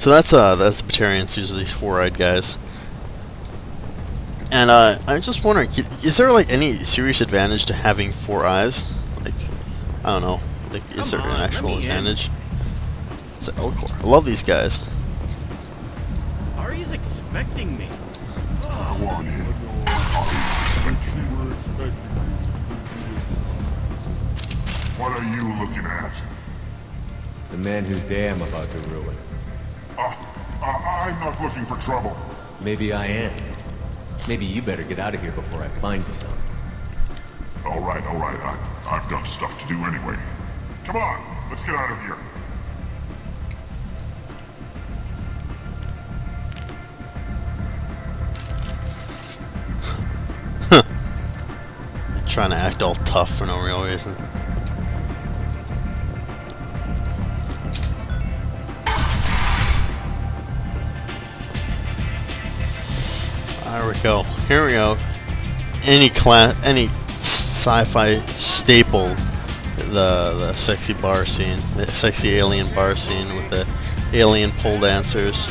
So that's the Batarians, usually these four-eyed guys. And I'm just wondering, is there like any serious advantage to having four eyes? Like, I don't know. Like, is there an actual advantage? It's Elcor. I love these guys. Ari's expecting me. Go on in. What are you looking at? The man whose day I'm about to ruin. I'm not looking for trouble. Maybe I am. Maybe you better get out of here before I find you some. All right. I've got stuff to do anyway. Come on, let's get out of here. Trying to act all tough for no real reason. There we go. Here we go. Any sci-fi staple, the sexy bar scene, the sexy alien bar scene with the alien pole dancers.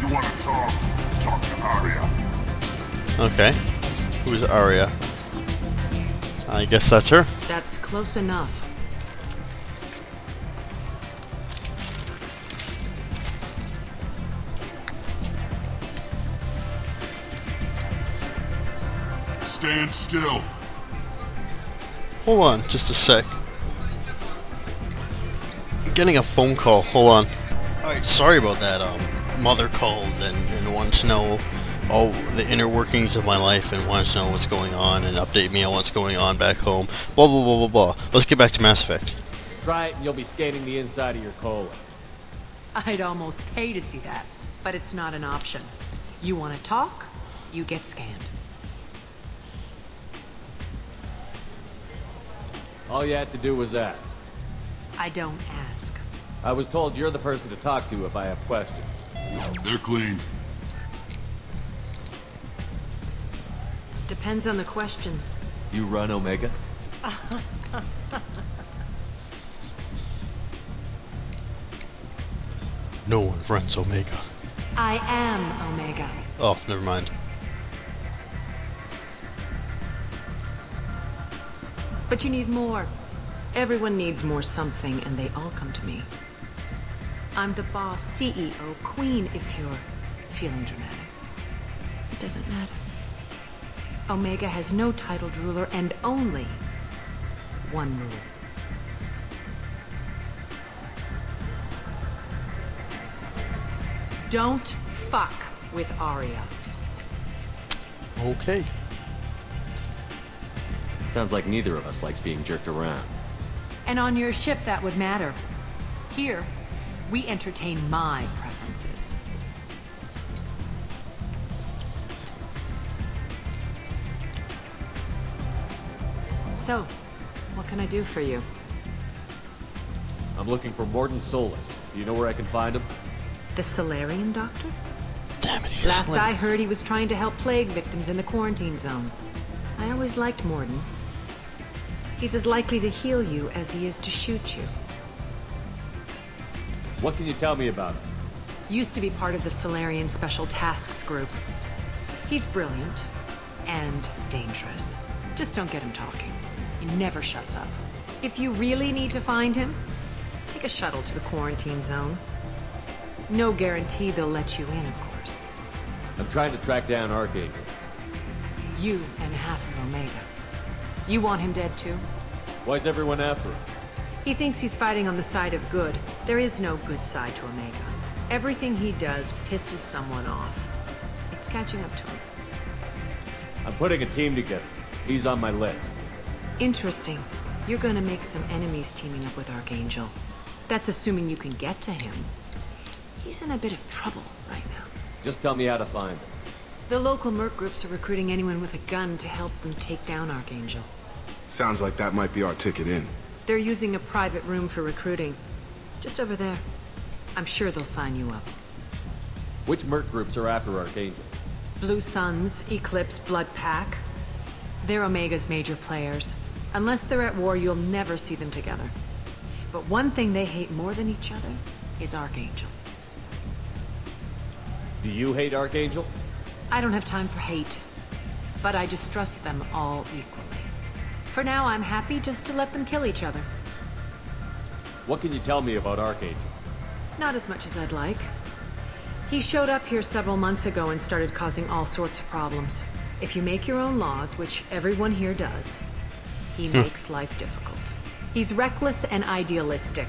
You want to talk? Talk to Aria. Okay. Who's Aria? I guess that's her. That's close enough. Stand still. Hold on, just a sec. I'm getting a phone call. Hold on. Alright, sorry about that. Mother called and wanted to know all the inner workings of my life and wanted to know what's going on and update me on what's going on back home. Blah, blah, blah, blah, blah. Let's get back to Mass Effect. Try it and you'll be scanning the inside of your colon. I'd almost pay to see that, but it's not an option. You want to talk, you get scanned. All you had to do was ask. I don't ask. I was told you're the person to talk to if I have questions. They're clean. Depends on the questions. You run Omega? No one runs Omega. I am Omega. Oh, never mind. But you need more. Everyone needs more something, and they all come to me. I'm the boss, CEO, queen, if you're feeling dramatic. It doesn't matter. Omega has no titled ruler and only one rule. Don't fuck with Aria. Okay. Sounds like neither of us likes being jerked around. And on your ship, that would matter. Here, we entertain my preferences. So, what can I do for you? I'm looking for Mordin Solus. Do you know where I can find him? The Solarian doctor? Damn it, he's Last slim. I heard, he was trying to help plague victims in the quarantine zone. I always liked Mordin. He's as likely to heal you as he is to shoot you. What can you tell me about him? Used to be part of the Solarian Special Tasks Group. He's brilliant and dangerous. Just don't get him talking. He never shuts up. If you really need to find him, take a shuttle to the quarantine zone. No guarantee they'll let you in, of course. I'm trying to track down Archangel. You and half of Omega. You want him dead too? Why's everyone after him? He thinks he's fighting on the side of good. There is no good side to Omega. Everything he does pisses someone off. It's catching up to him. I'm putting a team together. He's on my list. Interesting. You're gonna make some enemies teaming up with Archangel. That's assuming you can get to him. He's in a bit of trouble right now. Just tell me how to find him. The local merc groups are recruiting anyone with a gun to help them take down Archangel. Sounds like that might be our ticket in. They're using a private room for recruiting. Just over there. I'm sure they'll sign you up. Which merc groups are after Archangel? Blue Suns, Eclipse, Blood Pack. They're Omega's major players. Unless they're at war, you'll never see them together. But one thing they hate more than each other is Archangel. Do you hate Archangel? I don't have time for hate, but I distrust them all equally. For now, I'm happy just to let them kill each other. What can you tell me about Archangel? Not as much as I'd like. He showed up here several months ago and started causing all sorts of problems. If you make your own laws, which everyone here does, he makes life difficult. He's reckless and idealistic,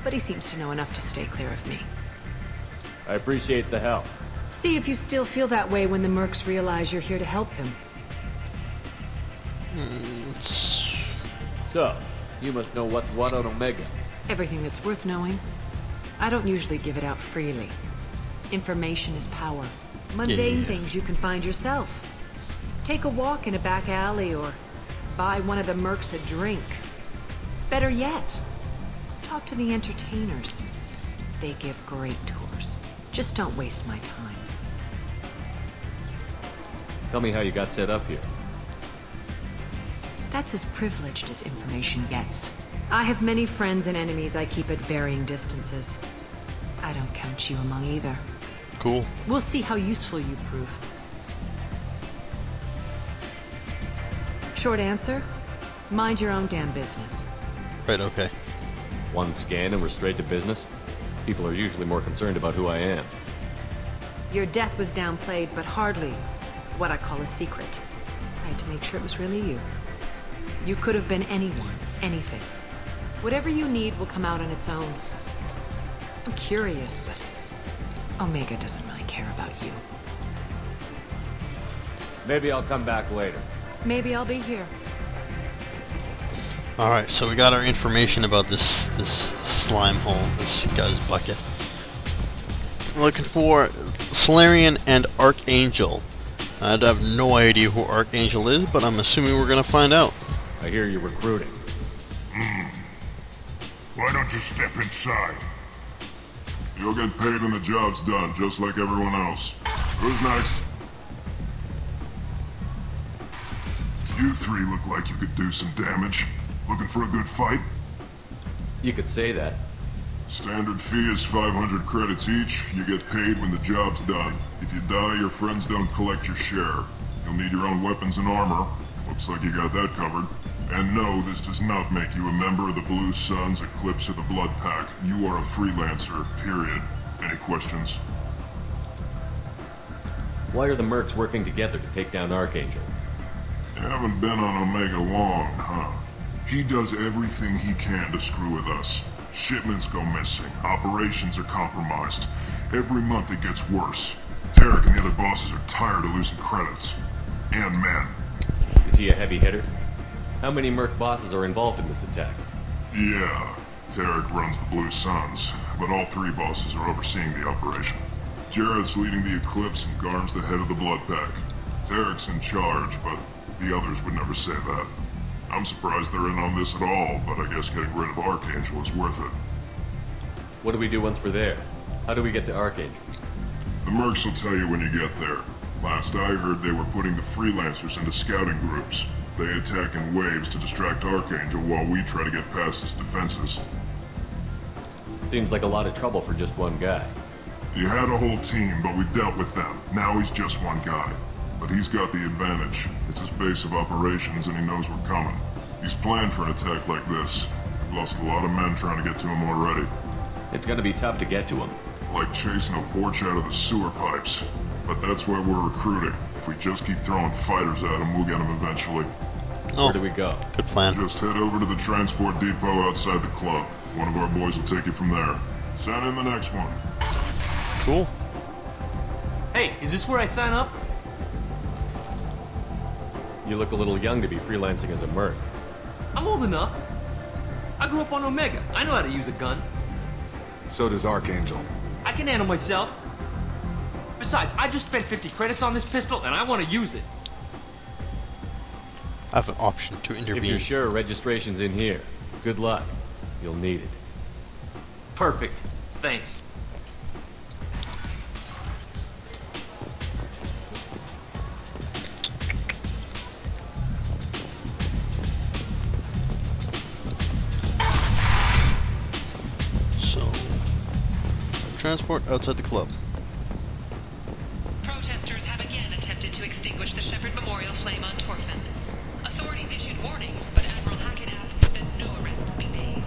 but he seems to know enough to stay clear of me. I appreciate the help. See if you still feel that way when the mercs realize you're here to help him. So, you must know what's what on Omega. Everything that's worth knowing. I don't usually give it out freely. Information is power. Mundane things you can find yourself. Take a walk in a back alley or buy one of the mercs a drink. Better yet, talk to the entertainers. They give great tours. Just don't waste my time. Tell me how you got set up here. That's as privileged as information gets. I have many friends and enemies I keep at varying distances. I don't count you among either. Cool. We'll see how useful you prove. Short answer, mind your own damn business. Right, okay. One scan and we're straight to business? People are usually more concerned about who I am. Your death was downplayed, but hardly what I call a secret. I had to make sure it was really you. You could have been anyone, anything. Whatever you need will come out on its own. I'm curious, but Omega doesn't really care about you. Maybe I'll come back later. Maybe I'll be here. Alright, so we got our information about this slime hole, this guy's bucket. Looking for Salarian and Archangel. I have no idea who Archangel is, but I'm assuming we're gonna find out. I hear you're recruiting. Why don't you step inside? You'll get paid when the job's done, just like everyone else. Who's next? You three look like you could do some damage. Looking for a good fight? You could say that. Standard fee is 500 credits each. You get paid when the job's done. If you die, your friends don't collect your share. You'll need your own weapons and armor. Looks like you got that covered. And no, this does not make you a member of the Blue Suns, Eclipse, or the Blood Pack. You are a freelancer, period. Any questions? Why are the mercs working together to take down Archangel? You haven't been on Omega long, huh? He does everything he can to screw with us. Shipments go missing. Operations are compromised. Every month it gets worse. Tarek and the other bosses are tired of losing credits. And men. Is he a heavy hitter? How many merc bosses are involved in this attack? Yeah, Tarek runs the Blue Suns, but all three bosses are overseeing the operation. Jared's leading the Eclipse and Garm's the head of the Blood Pack. Tarek's in charge, but the others would never say that. I'm surprised they're in on this at all, but I guess getting rid of Archangel is worth it. What do we do once we're there? How do we get to Archangel? The mercs will tell you when you get there. Last I heard, they were putting the freelancers into scouting groups. They attack in waves to distract Archangel while we try to get past his defenses. Seems like a lot of trouble for just one guy. He had a whole team, but we dealt with them. Now he's just one guy. But he's got the advantage. It's his base of operations and he knows we're coming. He's planned for an attack like this. We've lost a lot of men trying to get to him already. It's gonna be tough to get to him. Like chasing a Vorch out of the sewer pipes. But that's why we're recruiting. If we just keep throwing fighters at him, we'll get him eventually. Where do we go? Good plan. Just head over to the transport depot outside the club. One of our boys will take you from there. Send in the next one. Cool. Hey, is this where I sign up? You look a little young to be freelancing as a merc. I'm old enough. I grew up on Omega. I know how to use a gun. So does Archangel. I can handle myself. Besides, I just spent 50 credits on this pistol and I want to use it. I have an option to If intervene. you're sure, registration's in here. Good luck. You'll need it. Perfect. Thanks. transport outside the club. Protesters have again attempted to extinguish the Shepard Memorial flame on Torfin. Authorities issued warnings, but Admiral Hackett asked that no arrests be made.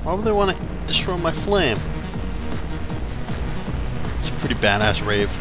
Why would they want to destroy my flame? It's a pretty badass rave.